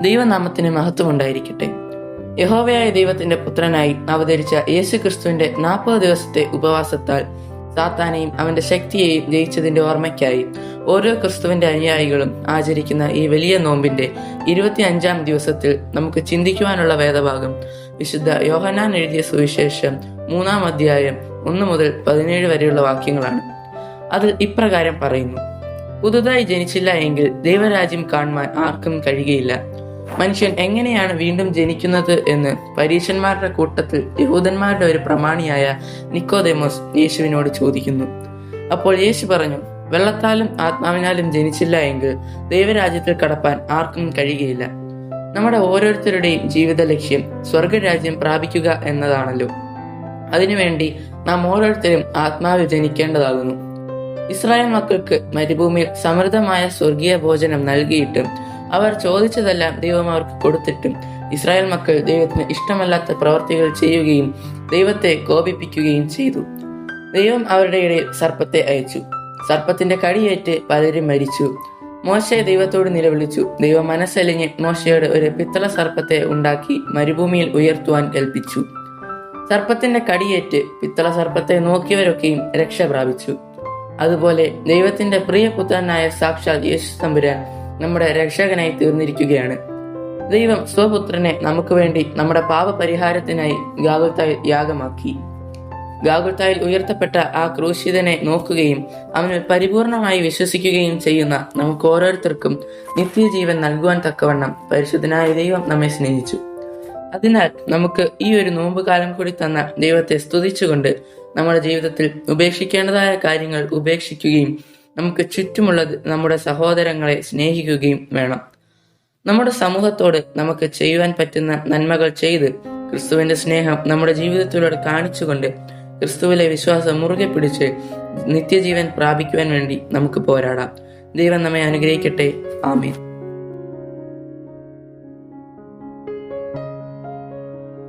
ദൈവനാമത്തിന് മഹത്വമുണ്ടായിരിക്കട്ടെ. യഹോവയായ ദൈവത്തിന്റെ പുത്രനായി അവതരിച്ച യേശു ക്രിസ്തുവിന്റെ 40 ദിവസത്തെ ഉപവാസത്താൽ സാത്താനെയും അവന്റെ ശക്തിയെയും ജയിച്ചതിന്റെ ഓർമ്മയ്ക്കായി ഓരോ ക്രിസ്തുവിന്റെ അനുയായികളും ആചരിക്കുന്ന ഈ വലിയ നോമ്പിന്റെ 25-ാം ദിവസത്തിൽ നമുക്ക് ചിന്തിക്കുവാനുള്ള വേദഭാഗം വിശുദ്ധ യോഹന്നാൻ എഴുതിയ സുവിശേഷം 3-ാം അധ്യായം 1 മുതൽ 17 വരെയുള്ള വാക്യങ്ങളാണ്. അതിൽ ഇപ്രകാരം പറയുന്നു: പുതുതായി ജനിച്ചില്ല എങ്കിൽ ദൈവരാജ്യം കാണുവാൻ ആർക്കും കഴിയുകയില്ല. മനുഷ്യൻ എങ്ങനെയാണ് വീണ്ടും ജനിക്കുന്നത് എന്ന് പരീശന്മാരുടെ കൂട്ടത്തിൽ യഹൂദന്മാരുടെ ഒരു പ്രമാണിയായ നിക്കോദേമോസ് യേശുവിനോട് ചോദിക്കുന്നു. അപ്പോൾ യേശു പറഞ്ഞു, വെള്ളത്താലും ആത്മാവിനാലും ജനിച്ചില്ല എങ്കിൽ ദൈവരാജ്യത്തിൽ കടപ്പാൻ ആർക്കും കഴിയുകയില്ല. നമ്മുടെ ഓരോരുത്തരുടെയും ജീവിത ലക്ഷ്യം സ്വർഗരാജ്യം പ്രാപിക്കുക എന്നതാണല്ലോ. അതിനുവേണ്ടി നാം ഓരോരുത്തരും ആത്മാവിൽ ജനിക്കേണ്ടതാകുന്നു. ഇസ്രായേൽ മക്കൾക്ക് മരുഭൂമിയിൽ സമൃദ്ധമായ സ്വർഗീയ ഭോജനം നൽകിയിട്ടും അവർ ചോദിച്ചതെല്ലാം ദൈവം അവർക്ക് കൊടുത്തിട്ടും ഇസ്രായേൽ മക്കൾ ദൈവത്തിന് ഇഷ്ടമല്ലാത്ത പ്രവർത്തികൾ ചെയ്യുകയും ദൈവത്തെ കോപിപ്പിക്കുകയും ചെയ്തു. ദൈവം അവരുടെ ഇടയിൽ സർപ്പത്തെ അയച്ചു. സർപ്പത്തിന്റെ കടിയേറ്റ് പലരും മരിച്ചു. മോശെ ദൈവത്തോട് നിലവിളിച്ചു. ദൈവം മനസ്സലിഞ്ഞ് മോശയോട് ഒരു പിത്തള സർപ്പത്തെ ഉണ്ടാക്കി മരുഭൂമിയിൽ ഉയർത്തുവാൻ കൽപ്പിച്ചു. സർപ്പത്തിന്റെ കടിയേറ്റ് പിത്തള സർപ്പത്തെ നോക്കിയവരൊക്കെയും രക്ഷ പ്രാപിച്ചു. അതുപോലെ ദൈവത്തിന്റെ പ്രിയപുത്രനായ സാക്ഷാൽ യേശു തമ്പുരാൻ നമ്മുടെ രക്ഷകനായി തീർന്നിരിക്കുകയാണ്. ദൈവം സ്വപുത്രനെ നമുക്ക് വേണ്ടി നമ്മുടെ പാപപരിഹാരത്തിനായി ഗാഗുൽത്തായിൽ യാഗമാക്കി. ഗാഗുൽത്തായിൽ ഉയർത്തപ്പെട്ട ആ ക്രൂശിതനെ നോക്കുകയും അവന് പരിപൂർണമായി വിശ്വസിക്കുകയും ചെയ്യുന്ന നമുക്ക് ഓരോരുത്തർക്കും നിത്യജീവൻ നൽകുവാൻ തക്കവണ്ണം പരിശുദ്ധനായ ദൈവം നമ്മെ സ്നേഹിച്ചു. അതിനാൽ നമുക്ക് ഈ ഒരു നോമ്പുകാലം കൂടി തന്ന ദൈവത്തെ സ്തുതിച്ചുകൊണ്ട് നമ്മുടെ ജീവിതത്തിൽ ഉപേക്ഷിക്കേണ്ടതായ കാര്യങ്ങൾ ഉപേക്ഷിക്കുകയും നമുക്ക് ചുറ്റുമുള്ള നമ്മുടെ സഹോദരങ്ങളെ സ്നേഹിക്കുകയും വേണം. നമ്മുടെ സമൂഹത്തോട് നമുക്ക് ചെയ്യുവാൻ പറ്റുന്ന നന്മകൾ ചെയ്ത് ക്രിസ്തുവിന്റെ സ്നേഹം നമ്മുടെ ജീവിതത്തിലൂടെ കാണിച്ചുകൊണ്ട് ക്രിസ്തുവിലെ വിശ്വാസം മുറുകെ പിടിച്ച് നിത്യജീവൻ പ്രാപിക്കുവാൻ വേണ്ടി നമുക്ക് പോരാടാം. ദൈവം നമ്മെ അനുഗ്രഹിക്കട്ടെ. ആമേൻ.